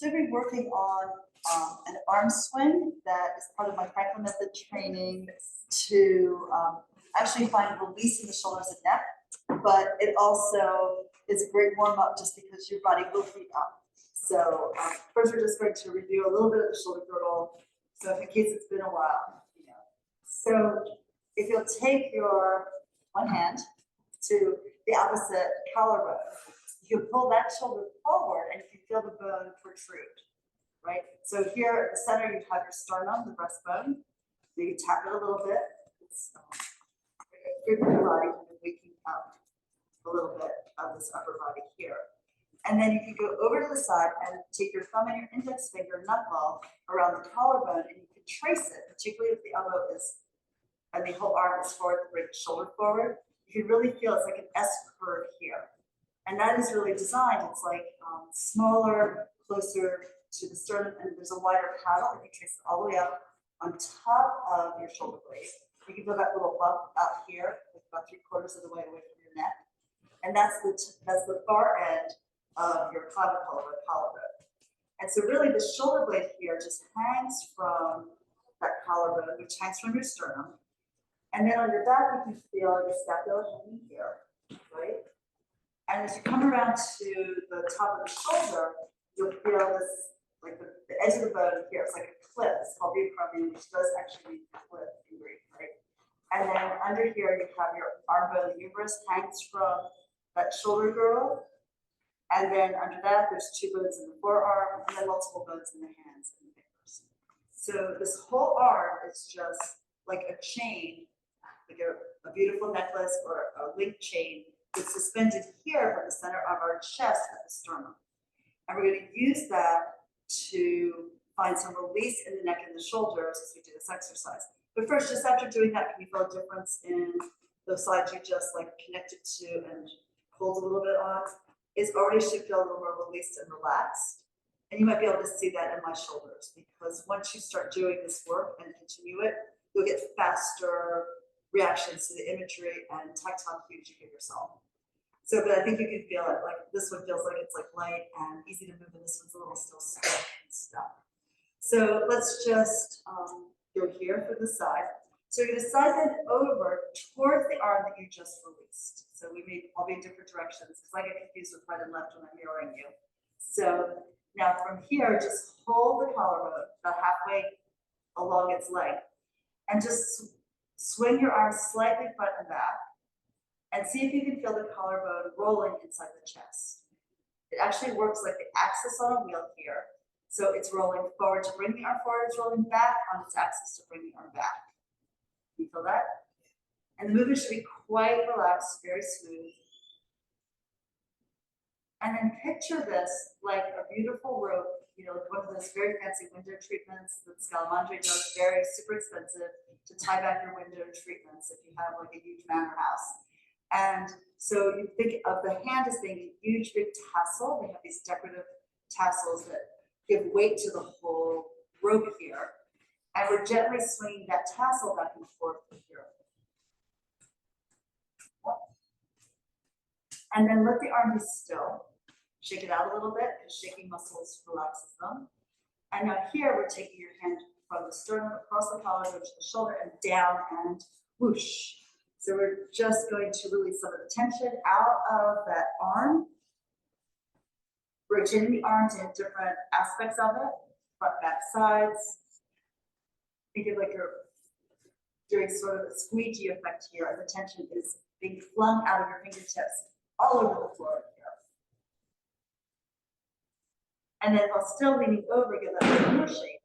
So we've been working on an arm swing that is part of my Franklin method training to actually find release in the shoulders and neck, but it also is a great warm up just because your body will heat up. So first we're just going to review a little bit of the shoulder girdle. So in case it's been a while, you know. So if you'll take your one hand to the opposite collarbone, you can pull that shoulder forward and you can feel the bone protrude, right? So here at the center, you have your sternum, the breastbone. You can tap it a little bit. It's good for your body and waking up a little bit of this upper body here. And then you can go over to the side and take your thumb and your index finger knuckle around the collarbone and you can trace it, particularly if the elbow is, and the whole arm is forward, bring the shoulder forward. You can really feel it's like an S curve here. And that is really designed, it's like smaller, closer to the sternum, and there's a wider paddle. If you trace it all the way up on top of your shoulder blade, you can feel that little bump out here, like about 3/4 of the way away from your neck. And that's the far end of your clavicle or collarbone. And so really the shoulder blade here just hangs from that collarbone, which hangs from your sternum. And then on your back, you can feel your scapula hanging here, right? And as you come around to the top of the shoulder, you'll feel this, like the edge of the bone here, it's like a clip, it's called reacromion, which does actually mean clip in Greek, right? And then under here, you have your arm bone, the humerus hangs from that shoulder girdle. And then under that, there's 2 bones in the forearm, and then multiple bones in the hands and the fingers. So this whole arm is just like a chain, like a beautiful necklace or a link chain that's suspended here from the center of our chest at the sternum. And we're going to use that to find some release in the neck and the shoulders as we do this exercise. But first, just after doing that, can you feel a difference in those sides you just like connected to and pulled a little bit on? It already should feel a little more released and relaxed. And you might be able to see that in my shoulders, because once you start doing this work and continue it, you'll get faster reactions to the imagery and tactile cues you give yourself. So, but I think you can feel it, like this one feels like it's like light and easy to move, and this one's a little still stiff and stuff. So let's just go here for the side. So you're gonna side bend over towards the arm that you just released. So I'll be in different directions because I get confused with right and left when I'm mirroring you. So now from here, just hold the collarbone about halfway along its length and just swing your arms slightly front and back and see if you can feel the collarbone rolling inside the chest. It actually works like the axis on a wheel here. So it's rolling forward to bring the arm forward, it's rolling back on its axis to bring the arm back. You feel that? And the movement should be quite relaxed, very smooth. And then picture this like a beautiful rope, you know, like one of those very fancy window treatments that Scalamandre does, very super expensive to tie back your window treatments if you have like a huge manor house. And so you think of the hand as being a huge big tassel. We have these decorative tassels that give weight to the whole rope here. And we're gently swinging that tassel back and forth here. And then let the arm be still. Shake it out a little bit, because shaking muscles relaxes them. And now here, we're taking your hand from the sternum across the collarbone to the shoulder and down and whoosh. So we're just going to release some of the tension out of that arm. Rotating the arms in different aspects of it, front, back, sides. Think of like you're doing sort of a squeegee effect here, and the tension is being flung out of your fingertips all over the floor here. And then while still leaning over, give that a pushing.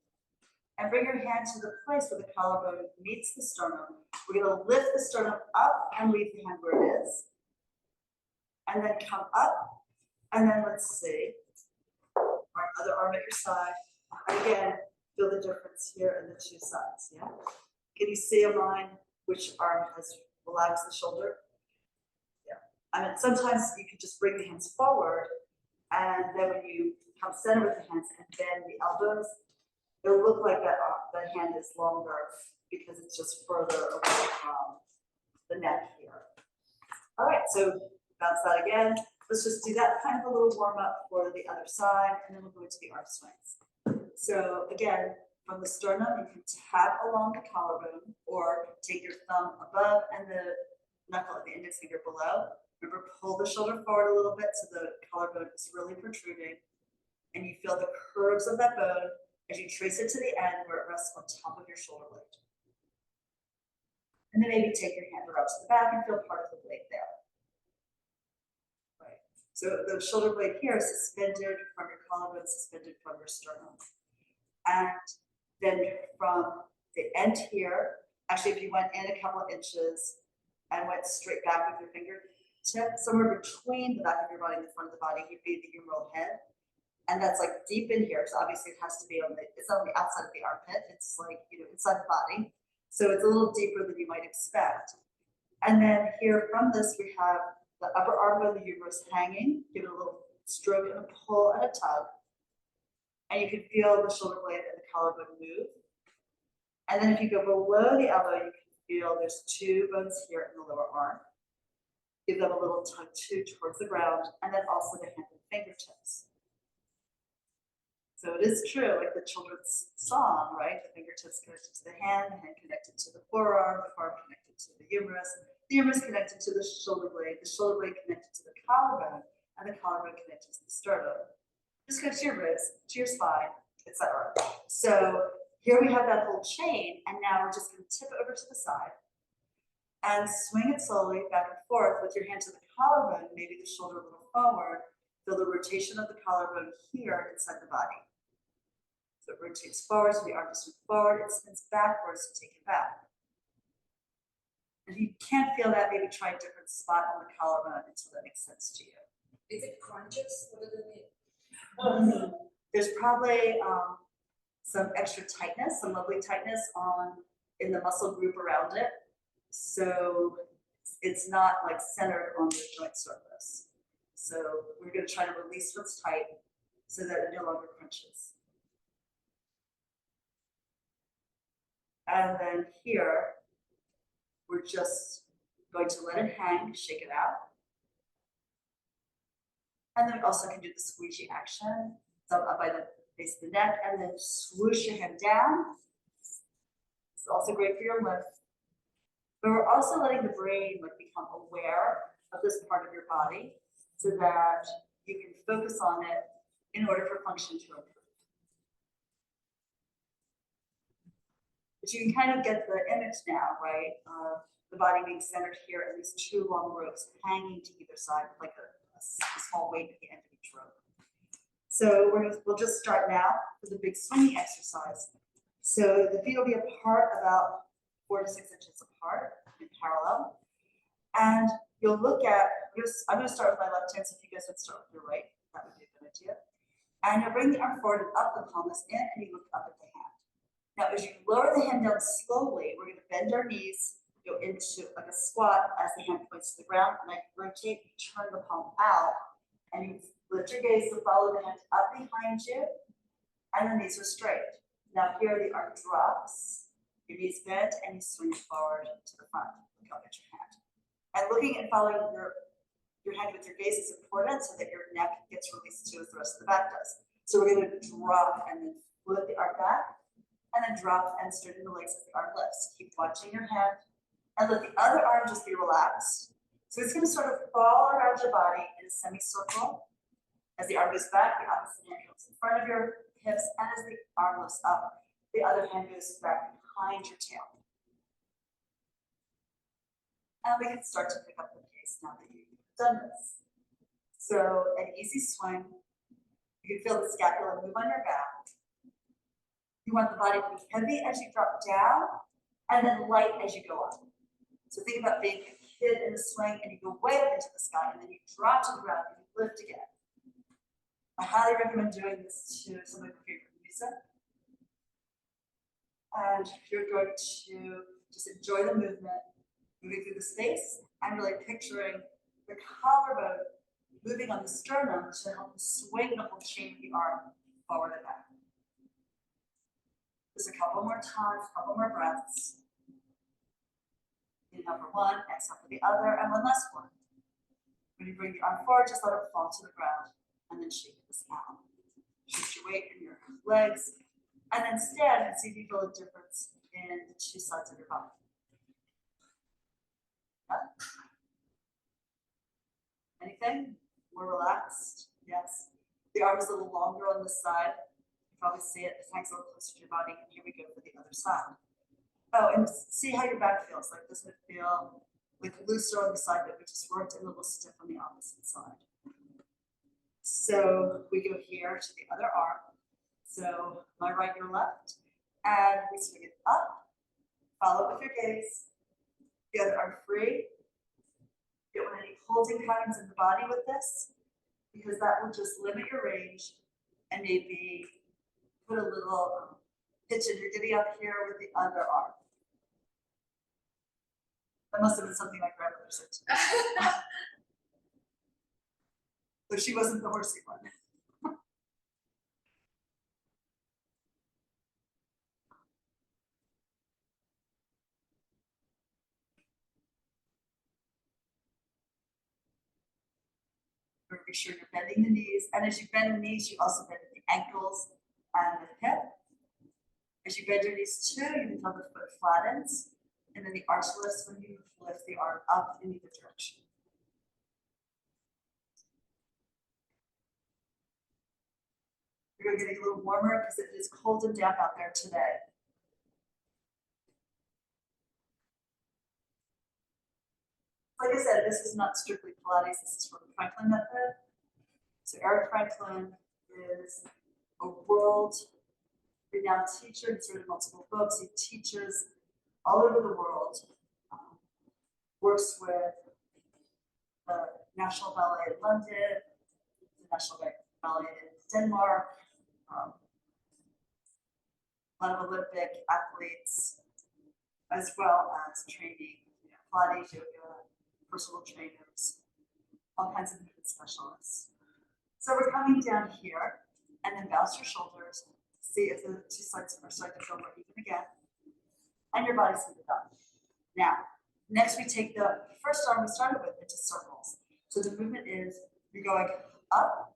And bring your hand to the place where the collarbone meets the sternum. We're going to lift the sternum up and leave the hand where it is. And then come up. And then let's see. Our other arm at your side. Again, feel the difference here in the 2 sides. Yeah. Can you see on mine which arm has relaxed the shoulder? Yeah. I mean, sometimes you can just bring the hands forward, and then when you come center with the hands and bend the elbows, it'll look like that the hand is longer because it's just further away from the neck here. All right, so bounce that again. let's just do that kind of a little warm up for the other side, and then we'll go into the arm swings. So again, from the sternum, you can tap along the collarbone or take your thumb above and the knuckle of the index finger below. Remember, pull the shoulder forward a little bit so the collarbone is really protruding, and you feel the curves of that bone as you trace it to the end where it rests on top of your shoulder blade. And then maybe take your hand around to the back and feel part of the blade there. Right. So the shoulder blade here is suspended from your collarbone, suspended from your sternum. And then from the end here, actually if you went in a couple of inches and went straight back with your fingertip, somewhere between the back of your body and the front of the body, you'd be the humeral head. And that's like deep in here, so obviously it has to be on the, it's on the outside of the armpit, it's like, you know, inside the body. So it's a little deeper than you might expect. And then here from this, we have the upper arm of the humerus hanging, give it a little stroke and a pull and a tug. And you can feel the shoulder blade and the collarbone move. And then if you go below the elbow, you can feel there's two bones here in the lower arm. Give them a little tug too towards the ground, and then also the hand and fingertips. So it is true, like the children's song, right? The fingertips connected to the hand connected to the forearm connected to the humerus connected to the shoulder blade connected to the collarbone, and the collarbone connected to the sternum. Just go to your ribs, to your spine, etc. So here we have that whole chain, and now we're just going to tip it over to the side and swing it slowly back and forth with your hand to the collarbone, maybe the shoulder a little forward. Feel the rotation of the collarbone here inside the body. So it rotates forward, so the arm just moves forward, it spins backwards to take it back. If you can't feel that, maybe try a different spot on the collarbone until that makes sense to you. Is it crunches? What does it mean? There's probably some extra tightness, some lovely tightness in the muscle group around it. So it's not like centered on the joint surface. So we're going to try to release what's tight so that it no longer crunches. And then here, we're just going to let it hang, shake it out. And then we also can do the squeegee action. So up by the base of the neck, and then swoosh your head down. It's also great for your lift. But we're also letting the brain like become aware of this part of your body so that you can focus on it in order for function to improve. But you can kind of get the image now, right? The body being centered here and these two long ropes hanging to either side with like a small weight at the end of each rope. So we'll just start now with a big swinging exercise. So the feet will be apart about 4 to 6 inches apart in parallel. And you'll look at, I'm going to start with my left hand, so if you guys would start with your right, that would be a good idea. And you'll bring the arm forward and up, the palm is in, and you look up at the hand. Now, as you lower the hand down slowly, we're going to bend our knees, go into like a squat as the hand points to the ground, and I rotate, you turn the palm out, and you lift your gaze to follow the hand up behind you, and the knees are straight. Now here the arm drops, your knees bent, and you swing forward to the front. Look up at your hand. And looking and following your hand with your gaze is important so that your neck gets released too as the rest of the back does. So we're going to drop and then flip the arm back, and then drop and straighten the legs as the arm lifts. Keep watching your hand, and let the other arm just be relaxed. So it's going to sort of fall around your body in a semicircle. As the arm goes back, the opposite hand comes in front of your hips, and as the arm lifts up, the other hand goes back behind your tail. And we can start to pick up the pace now that you've done this. So an easy swing. You can feel the scapula move on your back. You want the body to be heavy as you drop down, and then light as you go up. So think about being a kid in the swing, and you go way up into the sky, and then you drop to the ground, and you lift again. I highly recommend doing this to some of your favorite music. And you're going to just enjoy the movement, moving through the space, and really picturing the collarbone moving on the sternum to help you swing the whole chain of the arm forward and back. Just a couple more times, a couple more breaths. Inhale for one, exhale for the other, and one last one. When you bring your arm forward, just let it fall to the ground and then shake this out. Shift your weight in your legs and then stand and see if you feel a difference in the two sides of your body. Yeah. Anything? More relaxed? Yes. The arm is a little longer on this side. You probably see it. The tank's a little closer to your body. And here we go for the other side. Oh, and see how your back feels. Like, doesn't it feel like looser on the side that we just worked and a little stiff on the opposite side? So we go here to the other arm. So my right, your left. And we swing it up. Follow with your gaze. The other arm free. You don't want any holding patterns in the body with this, because that will just limit your range and maybe put a little pitch in your giddy up here with the other arm. That must have been something my grandmother said to me. So she wasn't the horsey one. Make sure you're bending the knees. And as you bend the knees, you also bend the ankles and the hip. As you bend your knees too, you can feel the foot flattens. And then the arch lifts when you lift the arm up in either direction. We're getting a little warmer because it is cold and damp out there today. Like I said, this is not strictly Pilates, this is from the Franklin method. So Eric Franklin is a world-renowned teacher. He's written multiple books. He teaches all over the world, works with the National Ballet in London, the National Ballet in Denmark, a lot of Olympic athletes, as well as training, Pilates, yoga, personal trainers, all kinds of movement specialists. So we're coming down here and then bounce your shoulders, see if the two sides are starting to feel more even again, and your body's moving up. Now, next we take the first arm we started with into circles. So the movement is you're going up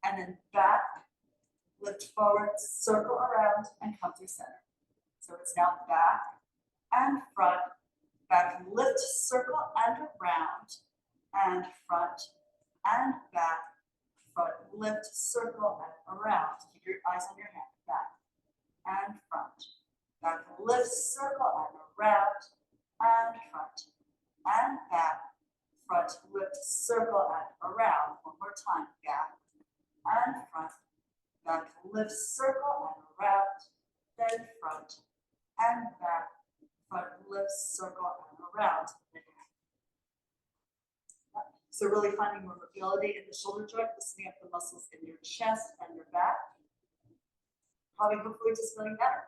and then back, lift forward, circle around, and come through center. So it's now back and front, back, lift, circle, and around, and front, and back, front, lift, circle, and around. Keep your eyes on your hand, back, and front, back, lift, circle, and around, and front, and back, front, lift, circle, and around. One more time, back, and front, back, lift, circle, and around, then front, and back, front, lift, circle, and around. So really finding more mobility in the shoulder joint, loosening up the muscles in your chest and your back. Probably, hopefully, just feeling better,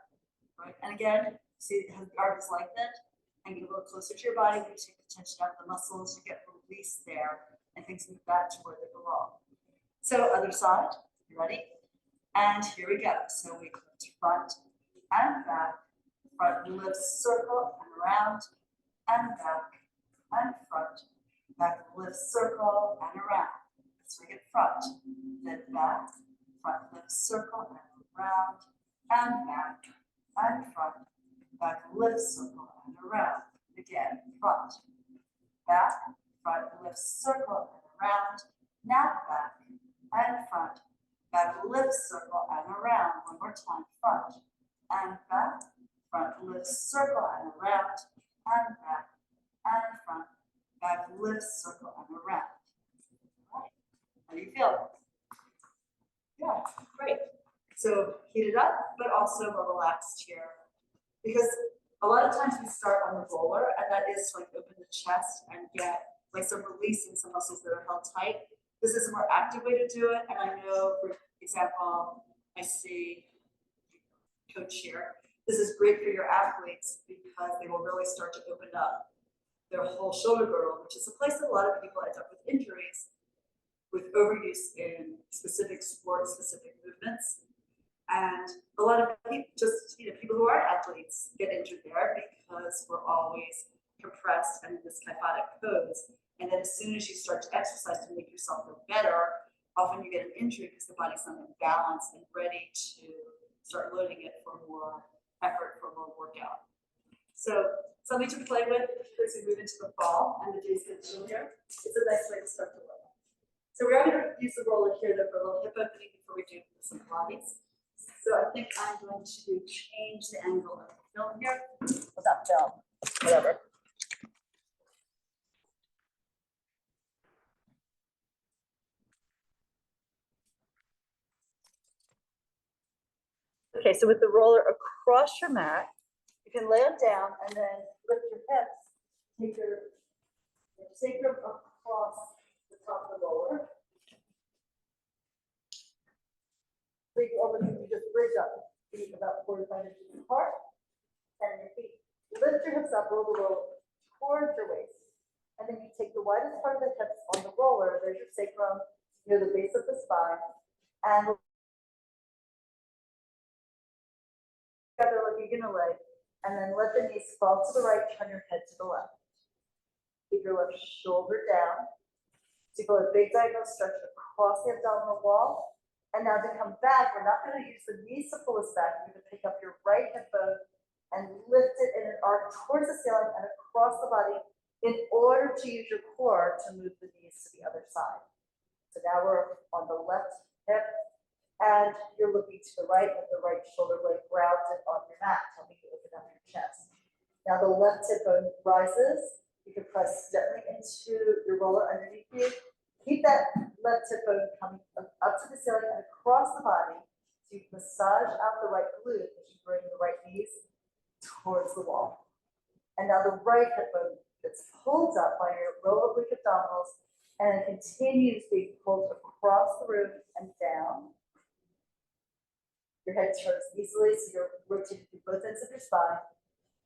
right? And again, see how the arm is lengthened, and get a little closer to your body. You take the tension out of the muscles, you get release there, and things move back to where they belong. So other side, you ready? And here we go. So we lift front and back, front lift, circle, and around, and back, and front, back, lift, circle, and around. So we get front, then back, front, lift, circle, and around, and back, and front, back, lift, circle, and around. Again, front, back, front, lift, circle, and around. Now back, and front, back, lift, circle, and around. One more time, front, and back, front, lift, circle, and around, and back, and front, back, lift, circle, and around. All right. How do you feel? Yeah, great. So heat it up, but also relaxed here. Because a lot of times we start on the roller, and that is to like open the chest and get like some release in some muscles that are held tight. This is a more active way to do it. And I know, for example, I see coach here. This is great for your athletes because they will really start to open up their whole shoulder girdle, which is a place that a lot of people end up with injuries with overuse in specific sports, specific movements. And a lot of people, just people who aren't athletes get injured there because we're always compressed and in this kyphotic pose. And then as soon as you start to exercise to make yourself feel better, often you get an injury because the body's not in balance and ready to start loading it for more effort, for more workout. So something to play with as we move into the fall and the days get chillier. It's a nice way to start the workout. So we are going to use the roller here though for a little hip opening before we do some Pilates. So I think I'm going to change the angle of the film here. Well, not film, whatever. Okay, so with the roller across your mat, you can lay it down and then lift your hips. Take your sacrum across the top of the roller. Bring over to you, just bridge up, feet about 45 inches apart, and your feet. Lift your hips up, roll the roller towards your waist. And then you take the widest part of the hips on the roller, there's your sacrum, near the base of the spine, and together like you're gonna lay, and then let the knees fall to the right, turn your head to the left. Keep your left shoulder down. So you go a big diagonal stretch across the abdominal wall. And now to come back, we're not going to use the knees to pull us back. You're going to pick up your right hip bone and lift it in an arc towards the ceiling and across the body in order to use your core to move the knees to the other side. So now we're on the left hip and you're looking to the right with the right shoulder blade grounded on your mat, helping you open up your chest. Now the left hip bone rises. You can press gently into your roller underneath you. Keep that left hip bone coming up to the ceiling and across the body. So you massage out the right glute as you bring the right knees towards the wall. And now the right hip bone gets pulled up by your row of oblique abdominals and it continues being pulled across the room and down. Your head turns easily, so you're rotating through both ends of your spine.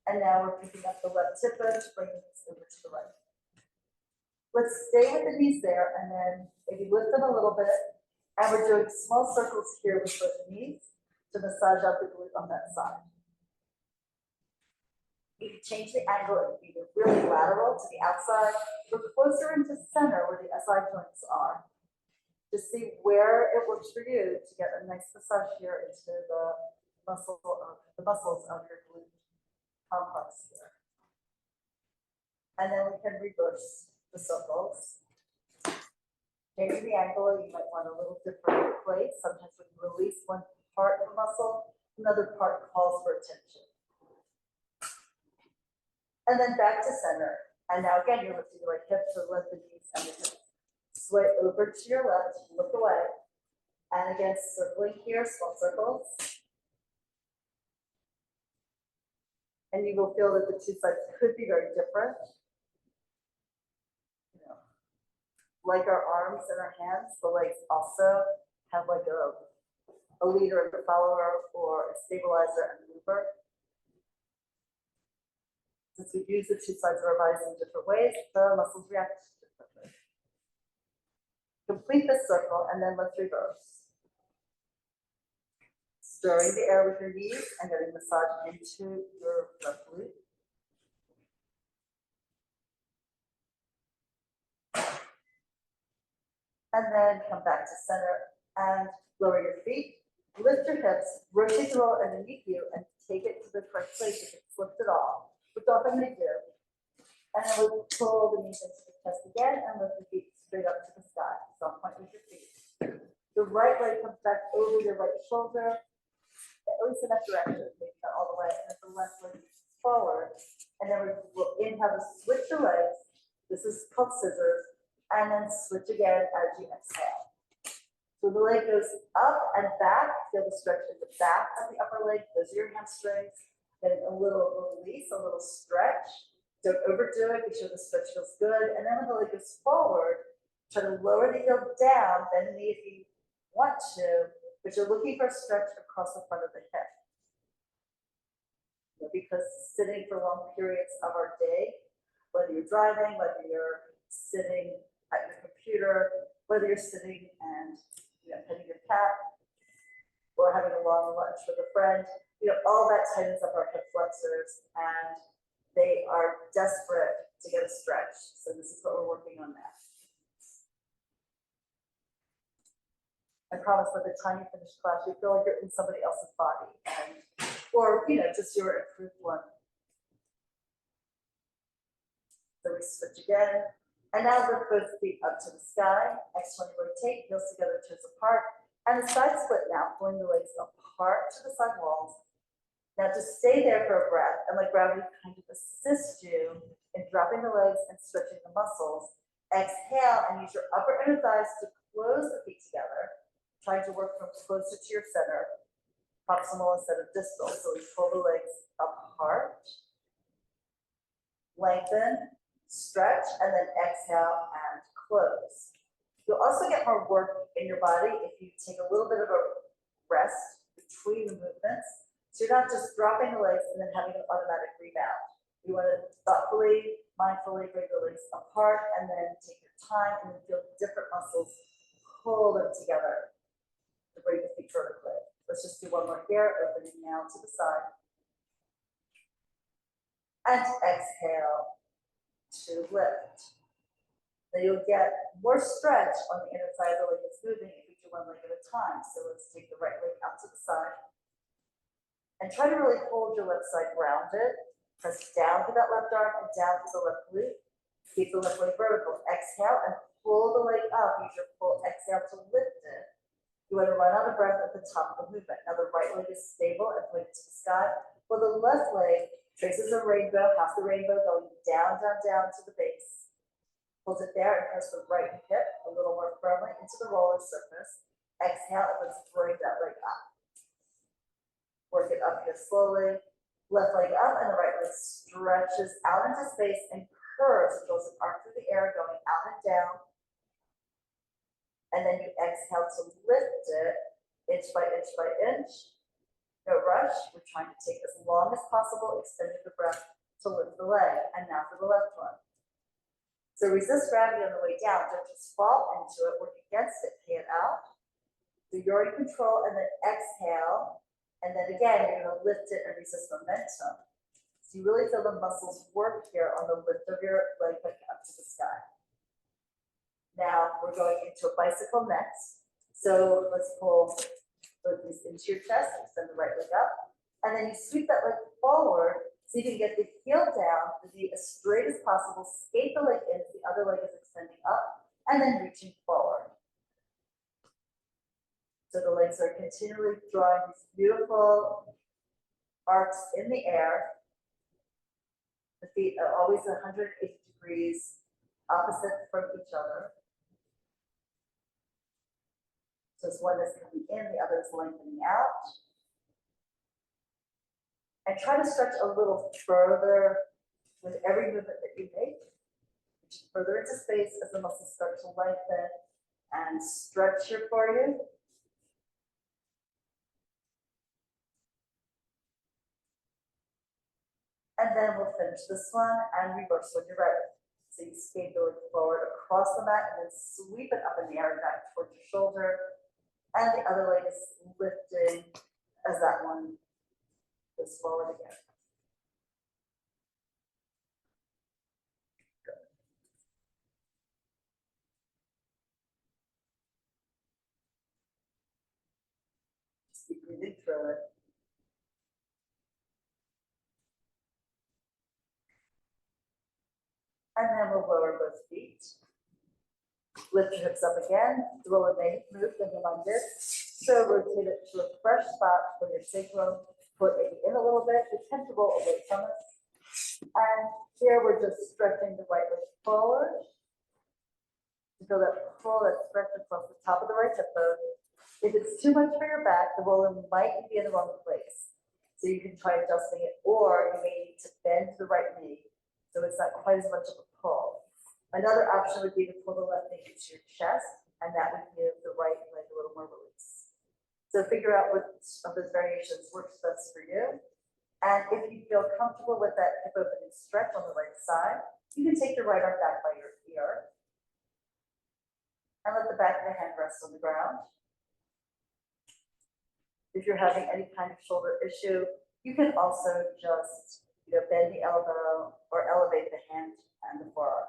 And now we're picking up the left hip bone to bring this over to the right. Let's stay with the knees there and then maybe lift them a little bit. And we're doing small circles here with both knees to massage out the glute on that side. You can change the angle either really lateral to the outside or closer into center where the SI joints are. Just see where it works for you to get a nice massage here into the muscles of your glute complex here. And then we can reverse the circles. Changing the angle, you might want a little different place. Sometimes when you release one part of the muscle, another part calls for attention. And then back to center. And now again, you're lifting the right hip to lift the knees and the hips. Sway over to your left, look away. And again, circling here, small circles. And you will feel that the two sides could be very different. You know, like our arms and our hands, the legs also have like a leader and a follower or a stabilizer and mover. Since we use the two sides of our bodies in different ways, the muscles react differently. Complete this circle and then let's reverse. Stirring the air with your knees and getting massage into your left glute. And then come back to center and lower your feet. Lift your hips, rotate the roller underneath you and take it to the correct place if it slipped at all, which often they do. And then we'll pull the knees into the chest again and lift the feet straight up to the sky. So point with your feet. The right leg comes back over your right shoulder, at least in that direction, maybe not all the way, and then the left leg moves forward. And then we'll inhale to switch your legs. This is called scissors. And then switch again as you exhale. So the leg goes up and back. Feel the stretch in the back of the upper leg. Those are your hamstrings. Getting a little release, a little stretch. Don't overdo it. Make sure the stretch feels good. And then when the leg goes forward, try to lower the heel down. Bend the knee if you want to, but you're looking for a stretch across the front of the hip. Because sitting for long periods of our day, whether you're driving, whether you're sitting at your computer, whether you're sitting and petting your cat, or having a long lunch with a friend, all that tightens up our hip flexors, and they are desperate to get a stretch. So this is what we're working on now. I promise by the time you finish class, you feel like you're in somebody else's body, and, or, you know, just your improved one. So we switch again. And now lift both feet up to the sky. Exhale, rotate, heels together, toes apart. And the side split now, pulling the legs apart to the side walls. Now just stay there for a breath and let gravity kind of assist you in dropping the legs and stretching the muscles. Exhale and use your upper inner thighs to close the feet together, trying to work from closer to your center, proximal instead of distal. So we pull the legs apart, lengthen, stretch, and then exhale and close. You'll also get more work in your body if you take a little bit of a rest between the movements. So you're not just dropping the legs and then having an automatic rebound. You want to thoughtfully, mindfully bring the legs apart and then take your time and then feel different muscles pull them together to bring the feet vertically. Let's just do one more here, opening now to the side. And exhale to lift. Then you'll get more stretch on the inner side of the leg that's moving if you do one leg at a time. So let's take the right leg out to the side. And try to really hold your left side grounded. Press down to that left arm and down to the left glute. Keep the left leg vertical. Exhale and pull the leg up. Use your full exhale to lift it. You want to run out of breath at the top of the movement. Now the right leg is stable and pointed to the sky, while the left leg traces a rainbow, half the rainbow going down, down, down to the base. Hold it there and press the right hip a little more firmly into the roller surface. Exhale and let's bring that leg up. Work it up here slowly. Left leg up and the right leg stretches out into space and curves. It goes an arc through the air going out and down. And then you exhale to lift it inch by inch by inch. No rush. We're trying to take as long as possible, extending the breath to lift the leg. And now for the left one. So resist gravity on the way down. Don't just fall into it. Work against it. Pay it out. So you're in control and then exhale. And then again, you're going to lift it and resist momentum. So you really feel the muscles work here on the lift of your leg back up to the sky. Now we're going into a bicycle next. So let's pull both knees into your chest, extend the right leg up, and then you sweep that leg forward so you can get the heel down to be as straight as possible, skate the leg in as the other leg is extending up, and then reaching forward. So the legs are continually drawing these beautiful arcs in the air. The feet are always 180 degrees opposite from each other. So it's one that's coming in, the other is lengthening out. And try to stretch a little further with every movement that you make. Further into space as the muscles start to lengthen and stretch here for you. And then we'll finish this one and reverse when you're ready. So you skate the leg forward across the mat and then sweep it up in the air and back towards your shoulder. And the other leg is lifting as that one goes forward again. Good. Just keep breathing through it. And then we'll lower both feet. Lift your hips up again. Do a main move in the lunges. So rotate it to a fresh spot for your sacrum. Foot maybe in a little bit. You tend to roll away from it. And here we're just stretching the right leg forward. You feel that pull, that stretch across the top of the right hip bone. If it's too much for your back, the roller might be in the wrong place. So you can try adjusting it, or you may need to bend the right knee. So it's not quite as much of a pull. Another option would be to pull the left knee into your chest, and that would give the right leg a little more release. So figure out which of those variations works best for you. And if you feel comfortable with that hip opening stretch on the right side, you can take your right arm back by your ear and let the back of the hand rest on the ground. If you're having any kind of shoulder issue, you can also just bend the elbow or elevate the hand and the forearm.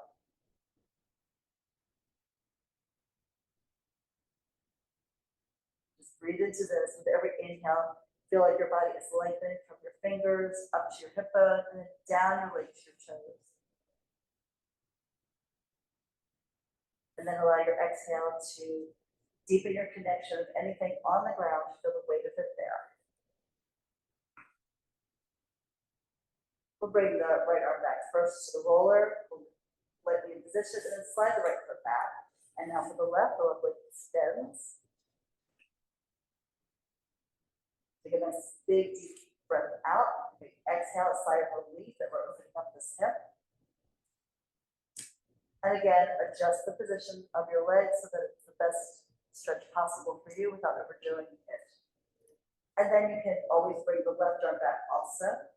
Just breathe into this. With every inhale, feel like your body is lengthening from your fingers up to your hip bone and then down your legs to your toes. And then allow your exhale to deepen your connection with anything on the ground. Feel the weight of it there. We'll bring the right arm back first to the roller. We'll lightly in position and then slide the right foot back. And now for the left, the left leg extends. Take a nice big deep breath out. Big exhale, sigh of relief that we're opening up this hip. And again, adjust the position of your legs so that it's the best stretch possible for you without overdoing it. And then you can always bring the left arm back also.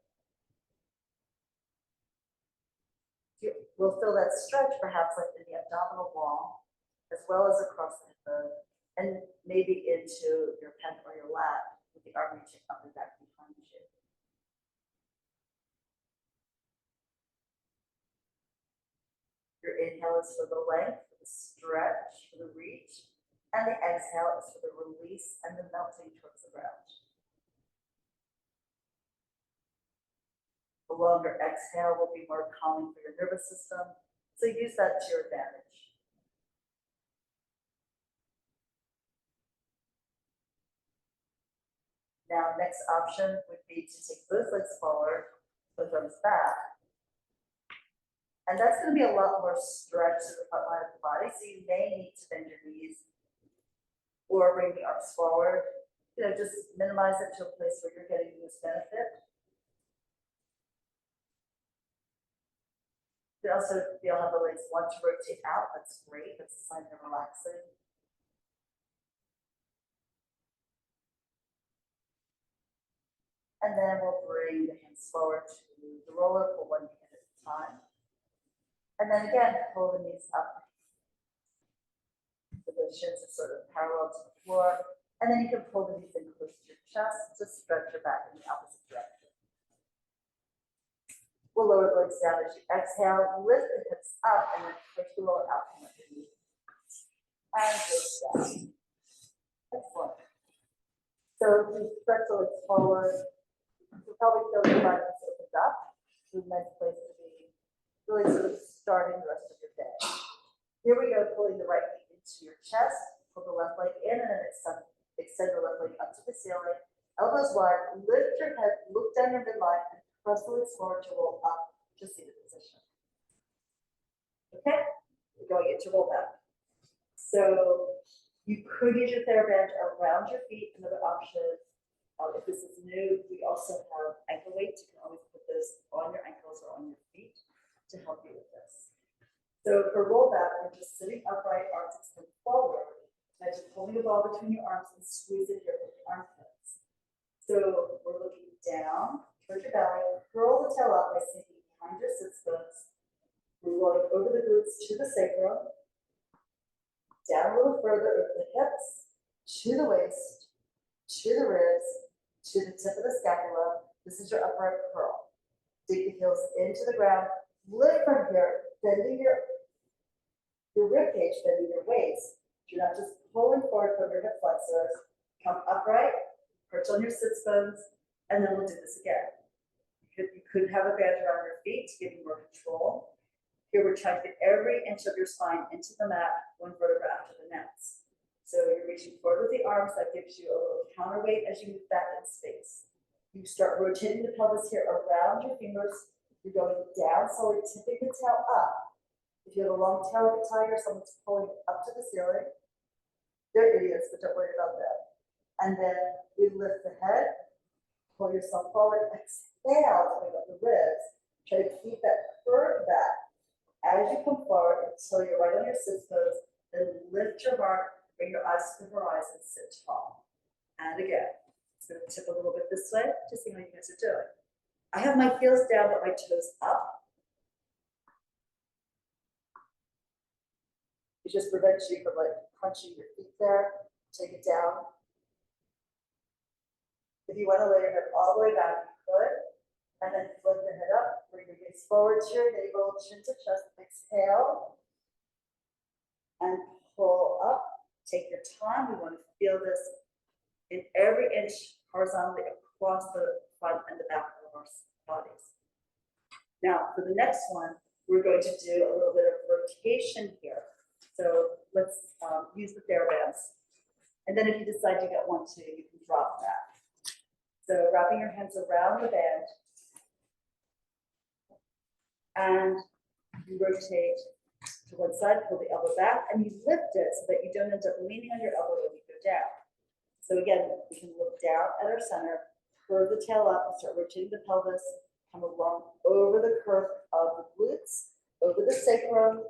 We'll feel that stretch perhaps like in the abdominal wall, as well as across the hip bone, and maybe into your pen or your lap with the arm reaching up and back behind you. Your inhale is for the length, for the stretch, for the reach, and the exhale is for the release and the melting towards the ground. The longer exhale will be more calming for your nervous system, so use that to your advantage. Now, next option would be to take both legs forward, both arms back. And that's going to be a lot more stretch to the front line of the body, so you may need to bend your knees or bring the arms forward. Just minimize it to a place where you're getting the most benefit. You can also feel how the legs want to rotate out. That's great. That's a sign of relaxing. And then we'll bring the hands forward to the roller for one hand at a time. And then again, pull the knees up. So the shins are sort of parallel to the floor. And then you can pull the knees in close to your chest to stretch your back in the opposite direction. We'll lower the legs down as you exhale, lift the hips up, and then push the lower out from underneath. And just down. Excellent. So if you stretch the legs forward, you'll probably feel your body opened up. It's a nice place to be, really sort of starting the rest of your day. Here we go, pulling the right knee into your chest, pull the left leg in, and then extend the left leg up to the ceiling. Elbows wide, lift your head, look down your midline, and press the legs forward to roll up to seated position. Okay, we're going into roll back. So you could use your TheraBand around your feet. Another option, if this is new, we also have ankle weights. You can always put this on your ankles or on your feet to help you with this. So for roll back, we're just sitting upright, arms extended forward, and just pulling the ball between your arms and squeeze it here with your armpits. So we're looking down towards your belly, curl the tail up by sinking behind your sits bones. We're rolling over the glutes to the sacrum, down a little further over the hips, to the waist, to the ribs, to the tip of the scapula. This is your upright curl. Dig the heels into the ground, lift from here, bending your rib cage, bending your waist. You're not just pulling forward from your hip flexors. Come upright, perch on your sits bones, and then we'll do this again. You could have a band around your feet to give you more control. Here we're trying to get every inch of your spine into the mat, one vertebra after the next. So you're reaching forward with the arms. That gives you a little counterweight as you move back in space. You start rotating the pelvis here around your fingers. You're going down, slowly tipping the tail up. If you have a long tail like a tiger, someone's pulling up to the ceiling. They're idiots, but don't worry about that. And then we lift the head, pull yourself forward, exhale to bring up the ribs. Try to keep that curve back as you come forward until you're right on your sits bones. Then lift your heart, bring your eyes to the horizon, sit tall. And again, it's going to tip a little bit this way to see how you guys are doing. I have my heels down, but my toes up. It just prevents you from crunching your feet there. Take it down. If you want to lay your head all the way back, you could. And then flip the head up, bring your gaze forward to your navel, chin to chest, exhale. And pull up, take your time. We want to feel this in every inch horizontally across the front and the back of our bodies. Now, for the next one, we're going to do a little bit of rotation here. So let's use the TheraBands. And then if you decide you get one too, you can drop that. So wrapping your hands around the band. And you rotate to one side, pull the elbow back, and you lift it so that you don't end up leaning on your elbow when you go down. So again, we can look down at our center, curve the tail up, and start rotating the pelvis, come along over the curve of the glutes, over the sacrum,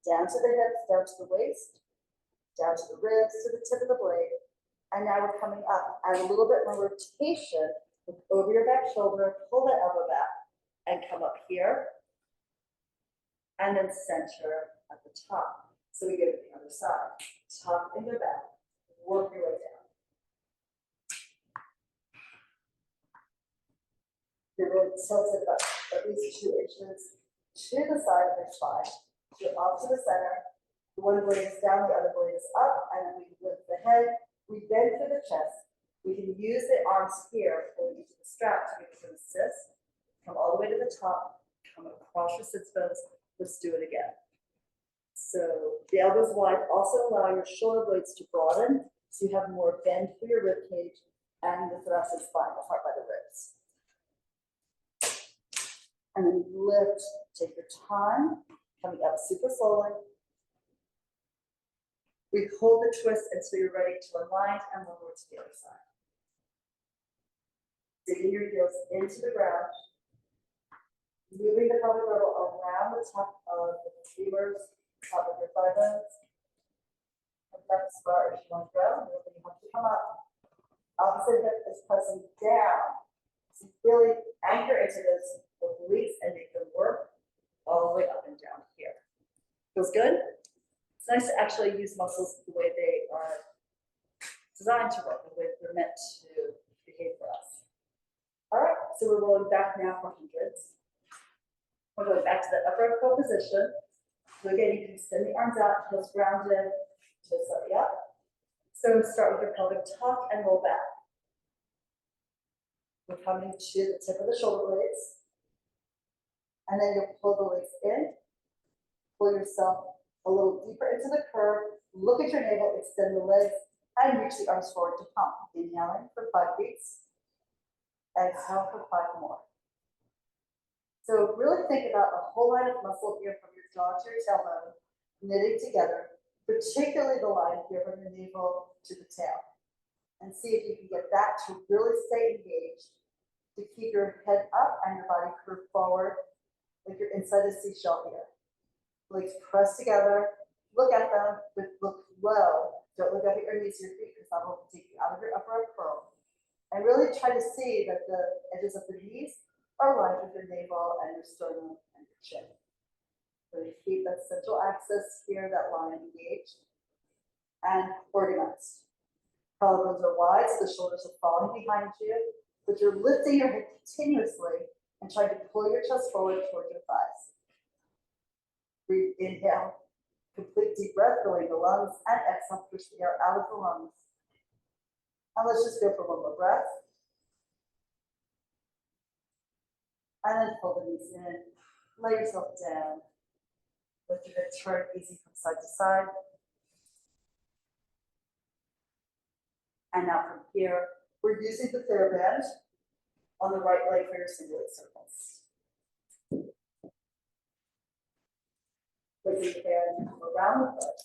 down to the hips, down to the waist, down to the ribs, to the tip of the blade. And now we're coming up. Add a little bit more rotation, look over your back shoulder, pull that elbow back, and come up here. And then center at the top. So we go to the other side. Top and go back. Work your way down. You're really tilted about at least 2 inches to the side of your spine. You're off to the center. One blade is down, the other blade is up, and then we lift the head. We bend through the chest. We can use the arms here, pulling into the strap to give us an assist. Come all the way to the top. Come across your sits bones. Let's do it again. So the elbows wide, also allow your shoulder blades to broaden, so you have more bend for your rib cage and the thoracic spine, the heart by the ribs. And then lift, take your time, coming up super slowly. We hold the twist until you're ready to align and lower to the other side. Digging your heels into the ground. Moving the pelvic girdle around the top of the femurs, top of your thigh bones. And that's as far as you want to go. You have to come up. Opposite hip is pressing down. So really anchor into those obliques and make them work all the way up and down here. Feels good? It's nice to actually use muscles the way they are designed to work, the way they're meant to behave for us. All right, so we're rolling back now for hundreds. We're going back to the upright curl position. So again, you can extend the arms out, toes grounded, toes slightly up. So start with your pelvic tuck and roll back. We're coming to the tip of the shoulder blades. And then you'll pull the legs in, pull yourself a little deeper into the curve, look at your navel, extend the legs, and reach the arms forward to pump. Inhaling for 5 beats, exhale for 5 more. So really think about a whole line of muscle here from your jaw to your tailbone, knitting together, particularly the line here from your navel to the tail. And see if you can get that to really stay engaged, to keep your head up and your body curved forward, like you're inside a seashell here. Legs pressed together, look at them, but look low. Don't look up at your knees or your feet, because that will take you out of your upper curl. And really try to see that the edges of the knees are aligned with your navel and your sternum and your chin. So you keep that central axis here, that line engaged and organized. Collarbones are wide, so the shoulders are falling behind you, but you're lifting your head continuously and trying to pull your chest forward towards your thighs. Breathe, inhale, complete deep breath, filling the lungs, and exhale, push the air out of the lungs. And let's just go for one more breath. And then pull the knees in, lay yourself down. Lift your head, turn easy from side to side. And now from here, we're using the TheraBand on the right leg for your single leg circles. Placing the band around the foot.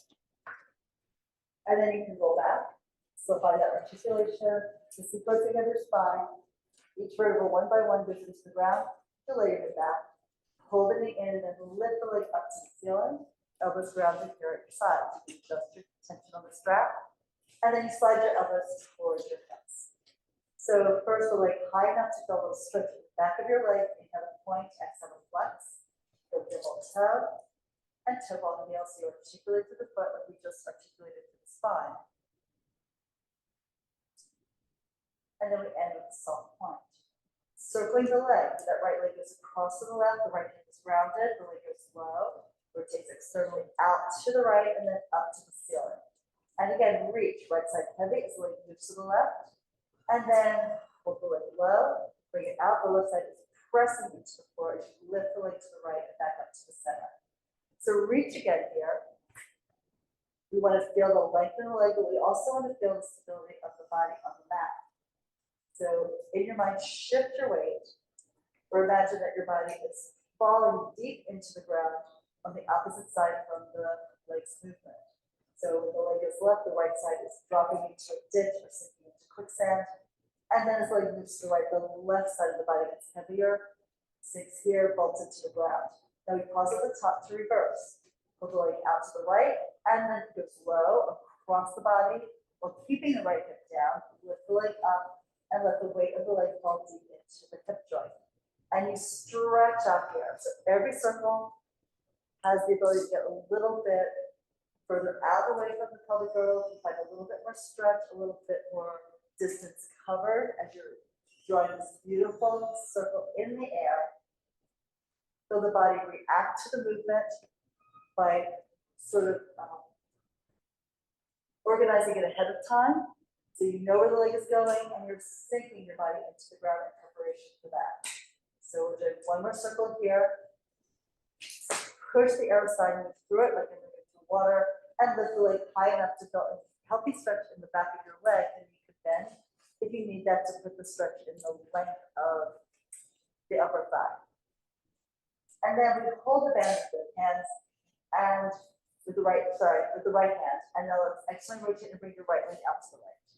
And then you can roll back. So find that articulation, the sequencing of your spine. Each vertebra one by one goes into the ground. You lay your head back. Hold the knee in and then lift the leg up to the ceiling. Elbows grounded here at your side. Adjust your tension on the strap. And then you slide your elbows towards your hips. So first the leg high enough to feel a little stretch at the back of your leg. Inhale to point, exhale to flex. Go pivot toe and toe ball the nail. So you articulate to the foot like we just articulated to the spine. And then we end with a soft point. circling the leg. That right leg goes across to the left, the right hip is rounded, the leg goes low, rotates externally out to the right and then up to the ceiling. And again, reach, right side heavy as the leg moves to the left. And then hold the leg low, bring it out, the left side is pressing into the floor as you lift the leg to the right and back up to the center. So reach again here. We want to feel the length in the leg, but we also want to feel the stability of the body on the mat. So in your mind, shift your weight, or imagine that your body is falling deep into the ground on the opposite side from the leg's movement. So when the leg is left, the right side is dropping into a ditch or sinking into quicksand. And then as the leg moves to the right, the left side of the body gets heavier, sinks here, bolts into the ground. Now we pause at the top to reverse. Pull the leg out to the right, and then goes low across the body while keeping the right hip down. Lift the leg up and let the weight of the leg fall deep into the hip joint. And you stretch out here. So every circle has the ability to get a little bit further out away from the pelvic girdle. You find a little bit more stretch, a little bit more distance covered as you're drawing this beautiful circle in the air. Feel the body react to the movement by sort of organizing it ahead of time. So you know where the leg is going and you're sinking your body into the ground in preparation for that. So we're doing one more circle here. Push the air aside, move through it like you're moving through water, and lift the leg high enough to feel a healthy stretch in the back of your leg, and you can bend if you need that to put the stretch in the length of the upper thigh. And then we hold the band with both hands and with the right hand, and now let's externally rotate and bring your right leg out to the right.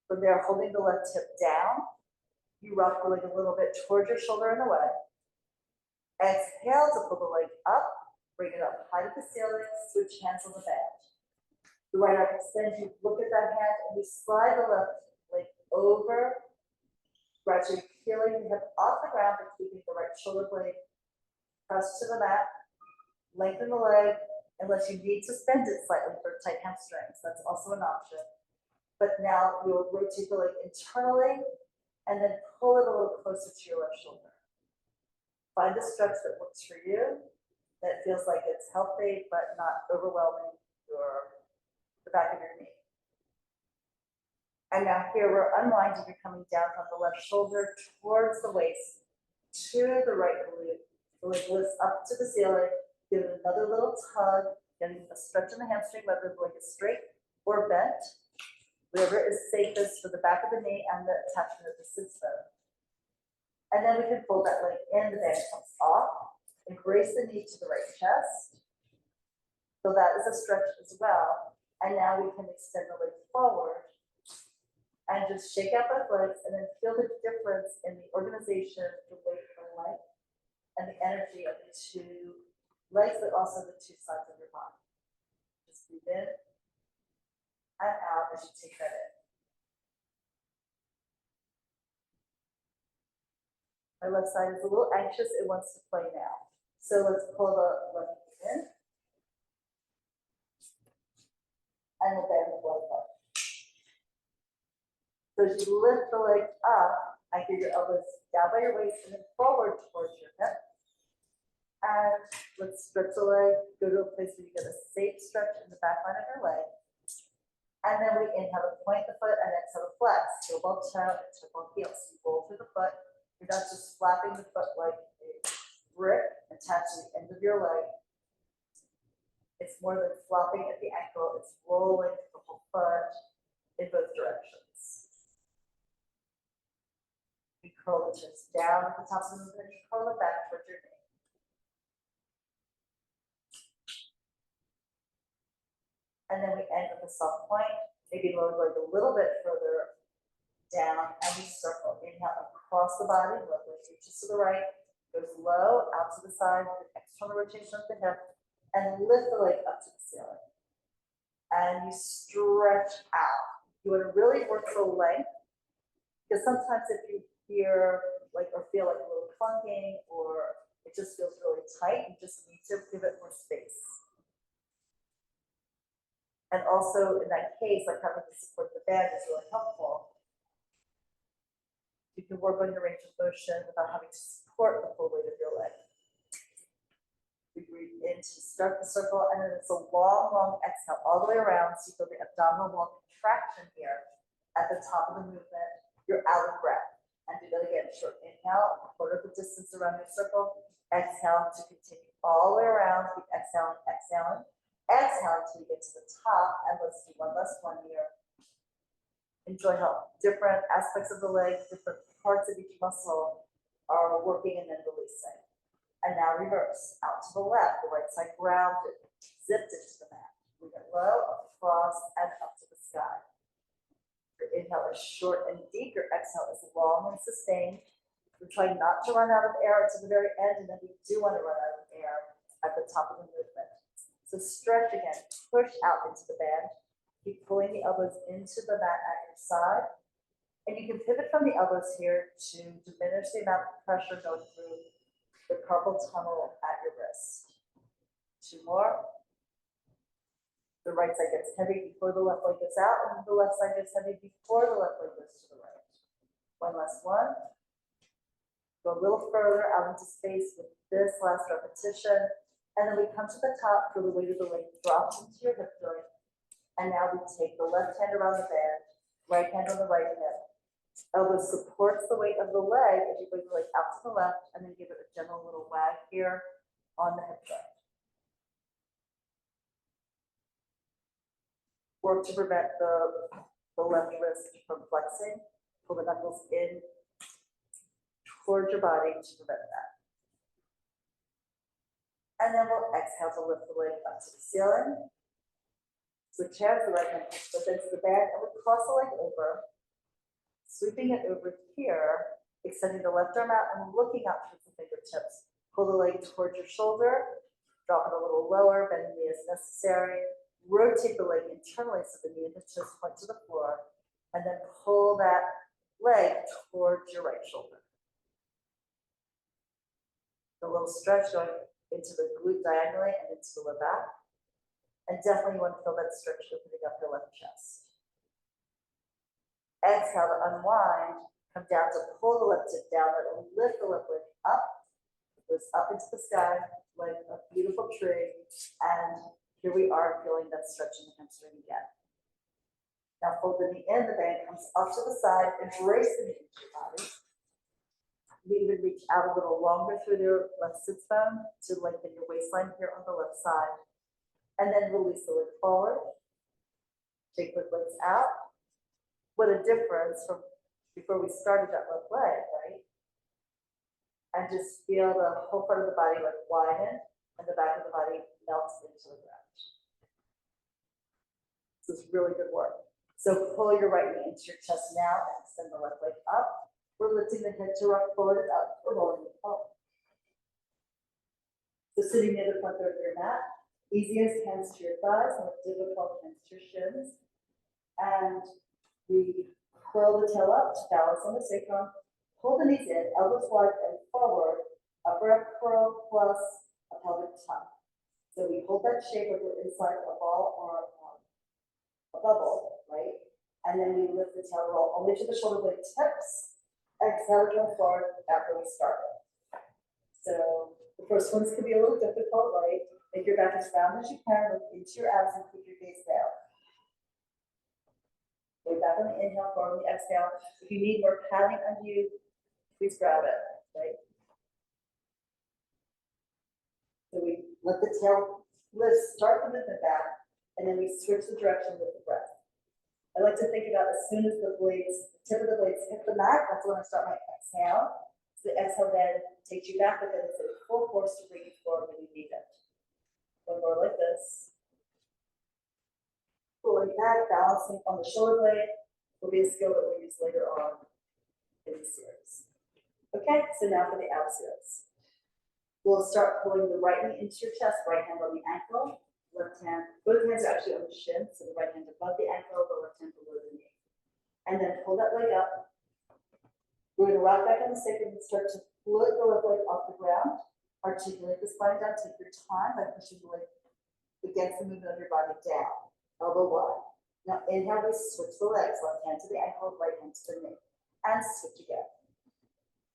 From there, holding the left hip down, you rock the leg a little bit towards your shoulder and away. Exhale to pull the leg up, bring it up high to the ceiling, switch hands on the band. The right arm extends, you look at that hand, and you slide the left leg over, gradually peeling the hip off the ground, but keeping the right shoulder blade pressed to the mat. Lengthen the leg, unless you need to bend it slightly for tight hamstrings. That's also an option. But now you'll rotate the leg internally and then pull it a little closer to your left shoulder. Find a stretch that works for you, that feels like it's healthy but not overwhelming the back of your knee. And now here we're unwinding, you're coming down from the left shoulder towards the waist to the right glute. The leg lifts up to the ceiling. Give it another little tug, getting a stretch in the hamstring, whether the leg is straight or bent, whatever is safest for the back of the knee and the attachment of the sits bone. And then we can fold that leg in, the band comes off, embrace the knee to the right chest. So that is a stretch as well. And now we can extend the leg forward and just shake out both legs and then feel the difference in the organization, the weight, the length, and the energy of the two legs, but also the two sides of your body. Just breathe in and out as you take that in. My left side is a little anxious, it wants to play now. So let's pull the left knee in. And we'll bend the right leg. So as you lift the leg up, I hear your elbows down by your waist and then forward towards your hip. And let's stretch the leg, go to a place where you get a safe stretch in the back line of your leg. And then we inhale to point the foot and exhale to flex. Heel ball toe and toe ball heel. So you roll through the foot. You're not just flapping the foot like a brick attached to the end of your leg. It's more than flopping at the ankle. It's rolling the whole foot in both directions. You curl the chest down at the top of the movement. You curl it back towards your knee. And then we end with a soft point, maybe lower the leg a little bit further down, and we circle. Inhale across the body, left leg reaches to the right, goes low, out to the side, with an external rotation of the hip, and lift the leg up to the ceiling. And you stretch out. You want to really work for length, because sometimes if you hear like or feel like a little clunking or it just feels really tight, you just need to give it more space. And also in that case, like having to support the band is really helpful. You can work on your range of motion without having to support the full weight of your leg. We breathe in to start the circle, and then it's a long, long exhale all the way around. So you feel the abdominal wall contraction here at the top of the movement. You're out of breath. And do that again. Short inhale, a quarter of the distance around your circle. Exhale to continue all the way around. Keep exhaling, exhaling. Exhale until you get to the top. And let's do one last one here. Enjoy how different aspects of the leg, different parts of each muscle are working and then releasing. And now reverse, out to the left, the right side grounded, zipped into the mat. Move it low, across, and up to the sky. Your inhale is short and deep, your exhale is long and sustained. We're trying not to run out of air to the very end, and then we do want to run out of air at the top of the movement. So stretch again, push out into the band. Keep pulling the elbows into the mat at your side. And you can pivot from the elbows here to diminish the amount of pressure going through the carpal tunnel at your wrist. Two more. The right side gets heavy before the left leg gets out, and the left side gets heavy before the left leg goes to the right. One last one. Go a little further out into space with this last repetition. And then we come to the top, feel the weight of the leg drops into your hip joint. And now we take the left hand around the band, right hand on the right hip. Elbow supports the weight of the leg as you bring the leg out to the left, and then give it a gentle little wag here on the hip joint. Work to prevent the left wrist from flexing. Pull the knuckles in towards your body to prevent that. And then we'll exhale to lift the leg up to the ceiling. Switch hands, the right hand goes into the band, and we cross the leg over. Sweeping it over here, extending the left arm out and looking up towards the fingertips. Pull the leg towards your shoulder, drop it a little lower, bend the knee as necessary. Rotate the leg internally so the knee and the toes point to the floor, and then pull that leg towards your right shoulder. A little stretch going into the glute diagonally and into the low back. And definitely you want to feel that stretch opening up your left chest. Exhale to unwind, come down to pull the left hip down, and lift the left leg up. It goes up into the sky like a beautiful tree. And here we are feeling that stretch in the hamstring again. Now fold the knee in, the band comes up to the side, embrace the knee into your body. You even reach out a little longer through your left sits bone to lengthen your waistline here on the left side. And then release the leg forward. Take the legs out. What a difference from before we started that left leg, right? And just feel the whole front of the body like widen and the back of the body melts into the ground. This is really good work. So pull your right knee into your chest now and extend the left leg up. We're lifting the head to rock forward and up. We're rolling it up. So sitting near the front third of your mat, easiest hands to your thighs, more difficult hands to your shins. And we curl the tail up to balance on the sacrum. Pull the knees in, elbows wide and forward. Upper hip curl plus a pelvic tuck. So we hold that shape like we're inside a ball or a bubble, right? And then we lift the tail roll only to the shoulder blade tips. Exhale to go forward after we started. So the first ones could be a little difficult, right? Make your back as round as you can, look into your abs and keep your gaze down. Way back on the inhale, forward on the exhale. If you need more padding on you, please grab it, right? So we let the tail lift, start the movement back, and then we switch the direction with the breath. I like to think about as soon as the blades, the tip of the blades hit the mat, that's when I start my exhale. So the exhale then takes you back, but then it's a full force to bring you forward when you need it. One more like this. Pulling back, balancing on the shoulder blade will be a skill that we'll use later on in the series. Okay, so now for the ab series. We'll start pulling the right knee into your chest, right hand on the ankle, left hand, both hands are actually on the shin, so the right hand above the ankle, the left hand below the knee. And then pull that leg up. We're going to rock back on the sacrum and start to float the left leg off the ground. Articulate the spine down, take your time by pushing the leg against the movement of your body down, elbow wide. Now inhale, we switch the legs, left hand to the ankle, right hand to the knee, and switch again.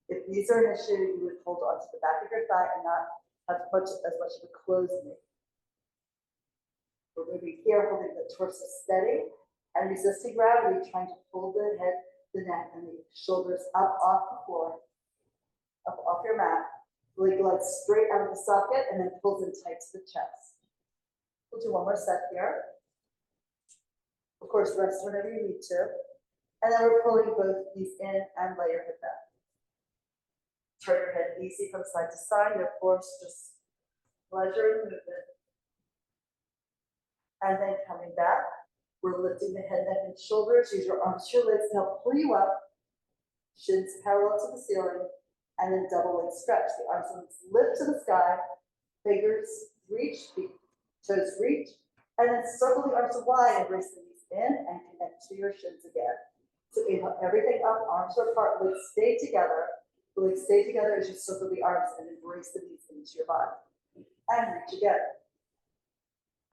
If these are an issue, you would hold on to the back of your thigh and not have as much of a closed knee. We're moving here, holding the torso steady and resisting gravity, trying to pull the head, the neck, and the shoulders up off the floor, up off your mat. Leg straight out of the socket and then pulls in tight to the chest. We'll do one more set here. Of course, rest whenever you need to. And then we're pulling both knees in and lay your head back. Turn your head easy from side to side. No force, just pleasure and movement. And then coming back, we're lifting the head, neck, and shoulders. Use your arms to your legs to help pull you up. Shins parallel to the ceiling. And then double leg stretch. The arms and legs lift to the sky. Fingers reach, toes reach. And then circle the arms wide, embrace the knees in, and connect to your shins again. So inhale everything up, arms are apart, legs stay together. The legs stay together as you circle the arms and embrace the knees into your body. And reach again.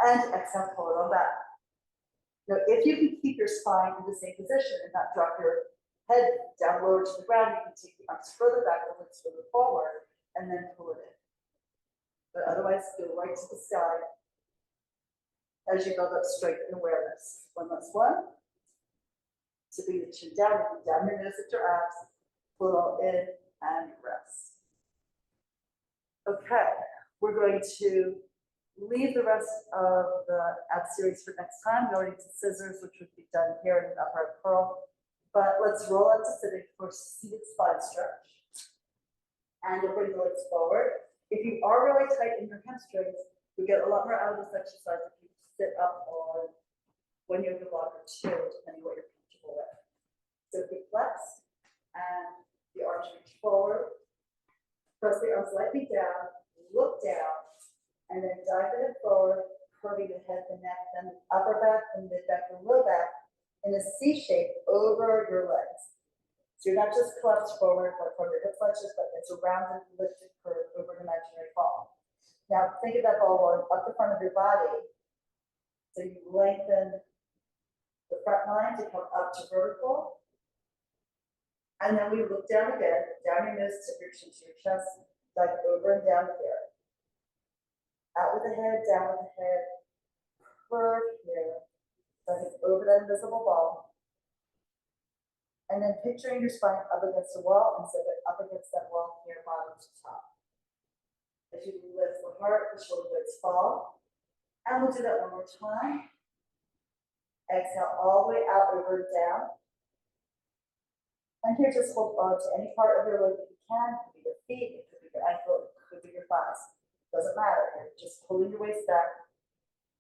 And exhale, pull it on back. Now, if you can keep your spine in the same position and not drop your head down lower to the ground, you can take the arms further back, the legs further forward, and then pull it in. But otherwise, go right to the sky as you build up strength and awareness. One last one. Tipping the chin down, looking down your nose at your abs, pull it all in, and rest. Okay, we're going to leave the rest of the ab series for next time. Going into scissors, which would be done here in an upright curl. But let's roll up to sitting for seated spine stretch. And you'll bring the legs forward. If you are really tight in your hamstrings, you get a lot more out of this exercise if you sit up on one yoga block or two, depending what you're comfortable with. So be flexed, and the arms reach forward. Press the arms lightly down, look down, and then dive the head forward, curving the head, the neck, then the upper back, the mid back, the low back, in a C shape over your legs. So you're not just collapsed forward but from your hip flexors, but it's a rounded, lifted curve over an imaginary ball. Now think of that ball going up the front of your body. So you lengthen the front line to come up to vertical. And then we look down again, down your nose, tip your chin to your chest, dive over and down here. Out with the head, down with the head, curve here. Diving over that invisible ball. And then picturing your spine up against a wall and zip it up against that wall here, bottom to top. As you lift the heart, the shoulder blades fall. And we'll do that one more time. Exhale all the way out, over and down. And here, just hold on to any part of your leg that you can. It could be your feet, it could be your ankle, it could be your thighs. Doesn't matter. You're just pulling your waist back,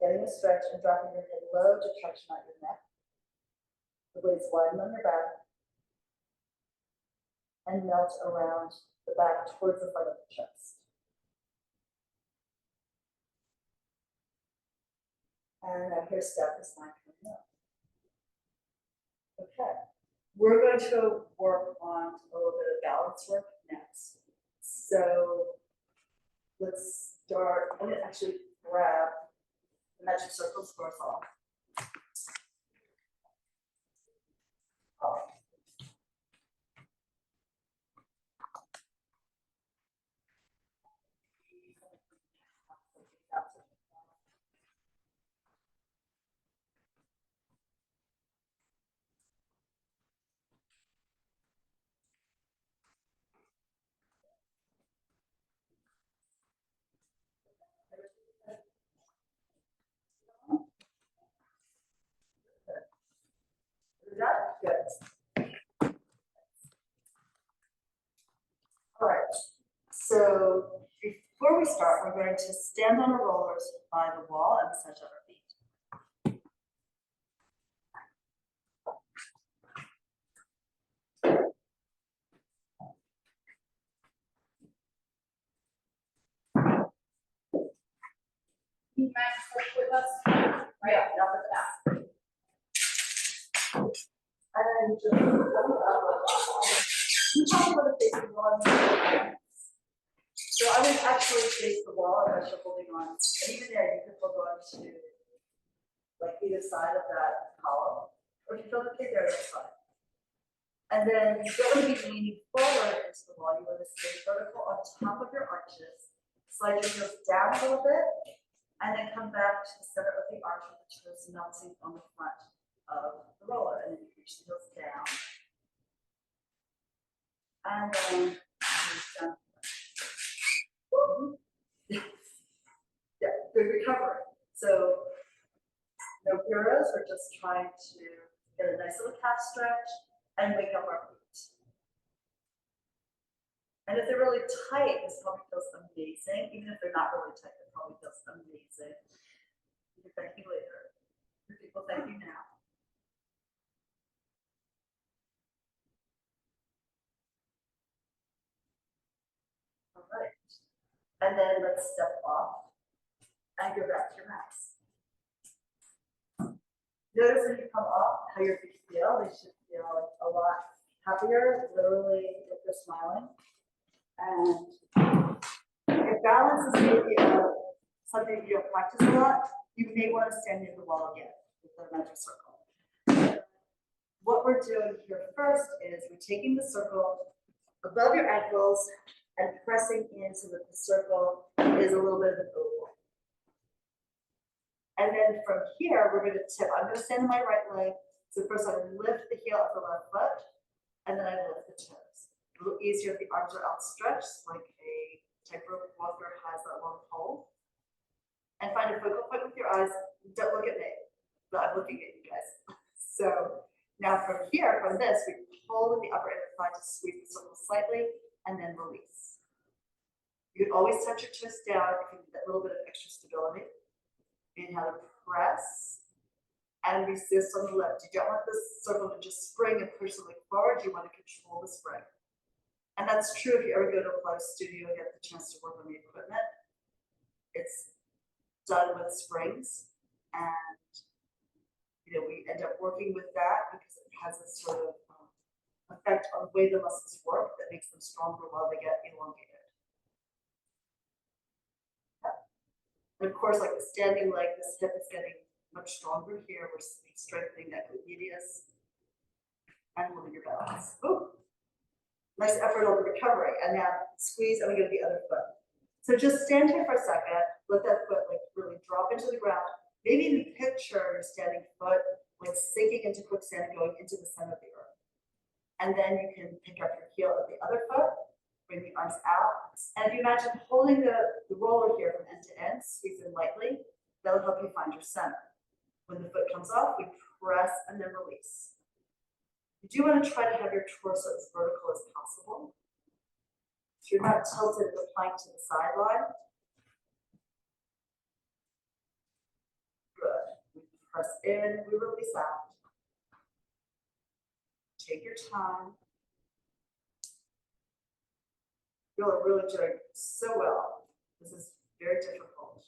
getting a stretch, and dropping your head low to traction out your neck. The blades widen on your back and melt around the back towards the front of the chest. And now here's step the spine coming up. Okay, we're going to work on a little bit of balance work next. So let's start. I'm going to actually grab the magic circles for us all. Good. All right. So before we start, we're going to stand on our rollers by the wall and massage our feet. You might start with us, right up at the back. And just you probably want to face the wall. So I would actually face the wall unless you're holding on. And even there, you could hold on to like either side of that column. Or if you feel okay there, that's fine. And then you don't want to be leaning forward into the wall. You want to stay vertical on top of your arches. Slide your heels down a little bit, and then come back to the center of the arch with the toes melting on the front of the roller. And then you reach the heels down. And then down. Yeah, good recovery. So no bureaus, we're just trying to get a nice little calf stretch and wake up our feet. And if they're really tight, this probably feels amazing. Even if they're not really tight, it probably feels amazing. You can thank me later. Your people thank you now. All right. And then let's step off and go back to your mats. Notice when you come off how your feet feel. They should feel like a lot happier, literally, if they're smiling. And if balance is maybe something you don't practice a lot, you may want to stand near the wall again with the mental circle. What we're doing here first is we're taking the circle above your ankles and pressing in so that the circle is a little bit of an oval. And then from here, we're going to tip. I'm going to stand on my right leg. So first I lift the heel of the left foot, and then I lift the toes. A little easier if the arms are outstretched, like a tightrope walker has that long pole. And find a focal point with your eyes. Don't look at me, but I'm looking at you guys. So now from here, from this, we pull in the upper inner thigh to squeeze the circle slightly, and then release. You can always touch your chest down if you need that little bit of extra stability. Inhale to press and resist on the left. You don't want this circle to just spring and push the leg forward. You want to control the spring. And that's true if you ever go to a Pilates studio and get the chance to work on the equipment. It's done with springs, and we end up working with that because it has a sort of effect on the way the muscles work that makes them stronger while they get elongated. And of course, like the standing leg, this hip is getting much stronger here. We're strengthening that glute medius and holding your balance. Ooh. Nice effort on the recovery. And now squeeze and we go to the other foot. So just stand here for a second. Let that foot like really drop into the ground. Maybe even picture your standing foot like sinking into quicksand and going into the center of the earth. And then you can pick up your heel of the other foot. Bring the arms out. And if you imagine holding the roller here from end to end, squeeze in lightly, that'll help you find your center. When the foot comes off, we press and then release. You do want to try to have your torso as vertical as possible. So you're not tilted in the plank to the sideline. Good. We press in, we release out. Take your time. You're really doing so well. This is very difficult.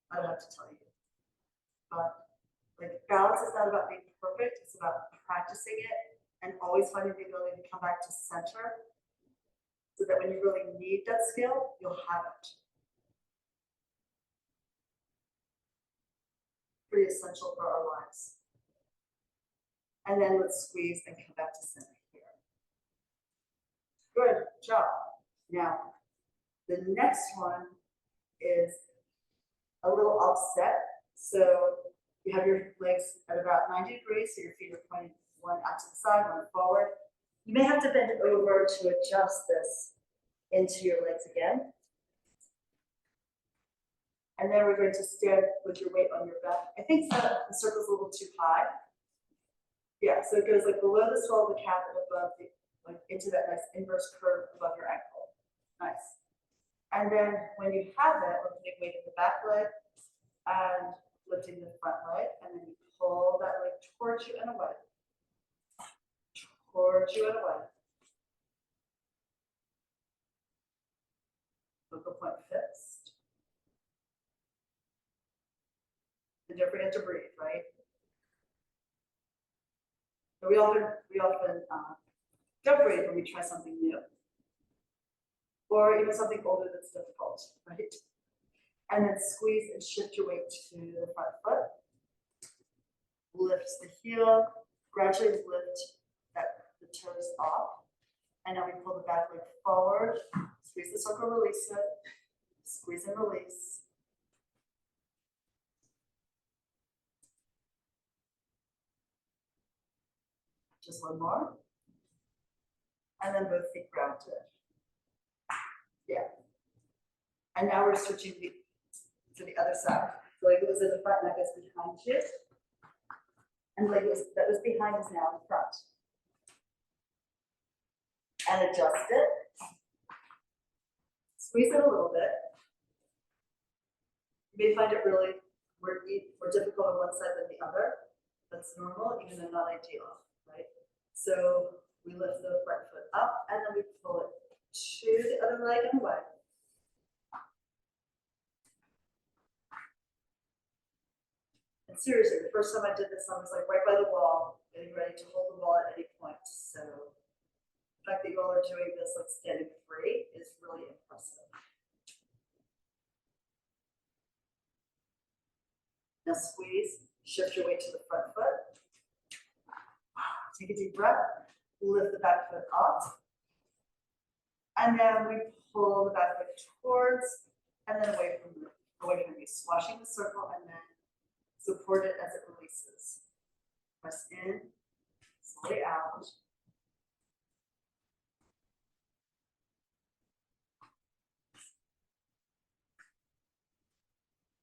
I don't have to tell you. But like balance is not about being perfect, it's about practicing it and always finding the ability to come back to center so that when you really need that skill, you'll have it. Pretty essential for our lives. And then let's squeeze and come back to center. Good job. Now, the next one is a little offset. So you have your legs at about 90 degrees, so your feet are pointing one out to the side, one forward. You may have to bend over to adjust this into your legs again. And then we're going to stand with your weight on your back. I think the circle's a little too high. Yeah, so it goes like below the swell of the calf and above the like into that nice inverse curve above your ankle. Nice. And then when you have it, we're putting weight in the back leg and lifting the front leg, and then you pull that leg towards you and away. Towards you and away. Focal point fixed. And don't forget to breathe, right? So we often don't breathe when we try something new, or even something older that's difficult, right? And then squeeze and shift your weight to the front foot. Lift the heel, gradually lift that toes off. And now we pull the back leg forward, squeeze the circle, release it, squeeze and release. Just one more. And then both feet grounded. Yeah. And now we're switching to the other side. The leg that was in the front, now goes behind you. And the leg that was behind is now in front. And adjust it. Squeeze it a little bit. You may find it really more difficult on one side than the other. That's normal, even though not ideal, right? So we lift the front foot up and then we pull it to the other leg and away. And seriously, the first time I did this, I was like right by the wall, getting ready to hold the ball at any point. So the fact that you all are doing this like standing free is really impressive. Now squeeze, shift your weight to the front foot. Take a deep breath, lift the back foot up. And then we pull the back foot towards and then away from you, squashing the circle and then support it as it releases. Press in, slowly out.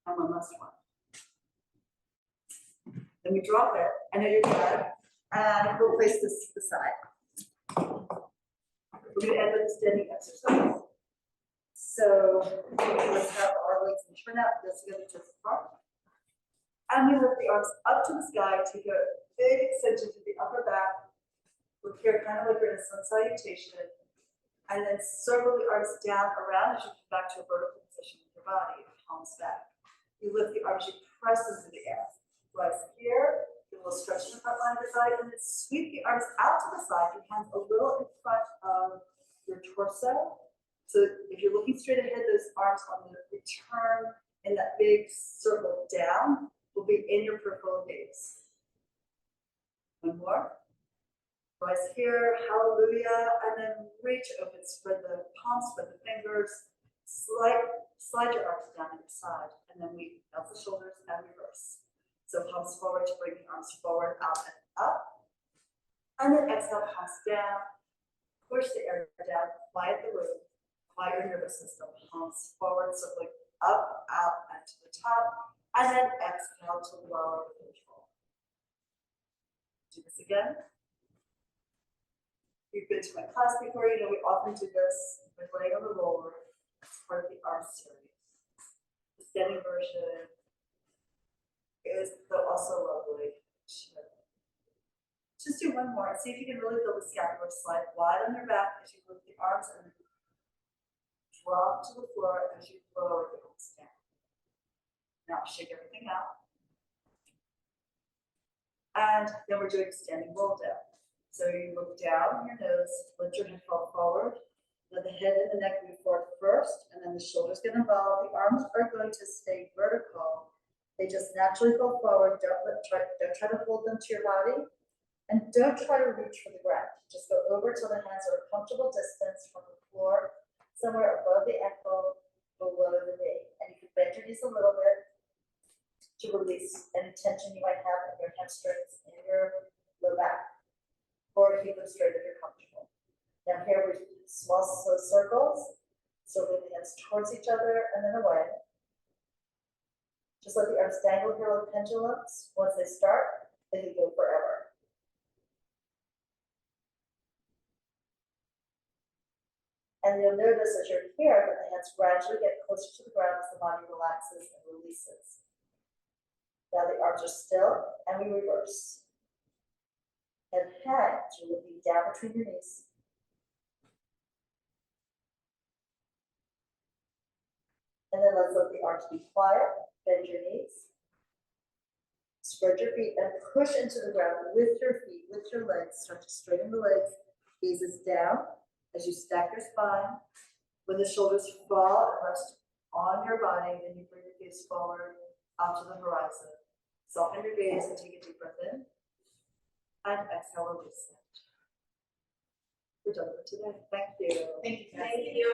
And one last one. Then we drop it, and then you're done. And we'll place this to the side. We're going to end with a standing exercise. So let's have our legs and turn out, this together just apart. And we lift the arms up to the sky, take a big extension to the upper back. Look here, kind of like we're in a sun salutation. And then circle the arms down around as you come back to a vertical position with your body, palms back. You lift the arms, you press into the air. Rise here, do a little stretch in the front line of the side, and then sweep the arms out to the side, your hands a little in front of your torso. So if you're looking straight ahead, those arms on the return in that big circle down will be in your peripheral gaze. One more. Rise here, hallelujah, and then reach open, spread the palms, spread the fingers, slide your arms down to the side, and then we bounce the shoulders and reverse. So palms forward to bring the arms forward, out and up. And then exhale, palms down. Push the air down, quiet the room, quiet your nervous system. Palms forward, circling up, out, and to the top. And then exhale to lower with control. Do this again. You've been to my class before, you know we often do this with laying on the roller. It's part of the arm series. The standing version is also lovely. Just do one more. See if you can really feel the scapular slide wide on your back as you lift the arms and drop to the floor as you lower the arms down. Now shake everything out. And then we're doing standing roll down. So you look down your nose, let your head fall forward. Let the head and the neck move forward first, and then the shoulders get involved. The arms are going to stay vertical. They just naturally go forward. Don't try to hold them to your body. And don't try to reach for the ground. Just go over till the hands are a comfortable distance from the floor, somewhere above the ankle, below the knee. And you can bend your knees a little bit to release any tension you might have in your hamstrings and your low back. Or keep them straight if you're comfortable. Now here we do small slow circles. So with the hands towards each other and then away. Just let the arms dangle here like pendulums. Once they start, they can go forever. And you'll notice as you're here that the hands gradually get closer to the ground as the body relaxes and releases. Now the arms are still and we reverse. And hands, you're looking down between your knees. And then let's let the arms be quiet. Bend your knees. Spread your feet and push into the ground with your feet, with your legs. Start to straighten the legs. Gazes down as you stack your spine. When the shoulders fall and rest on your body, then you bring your gaze forward out to the horizon. Soften your gaze and take a deep breath in. And exhale, release it. We're done for today. Thank you. Thank you. Thank you.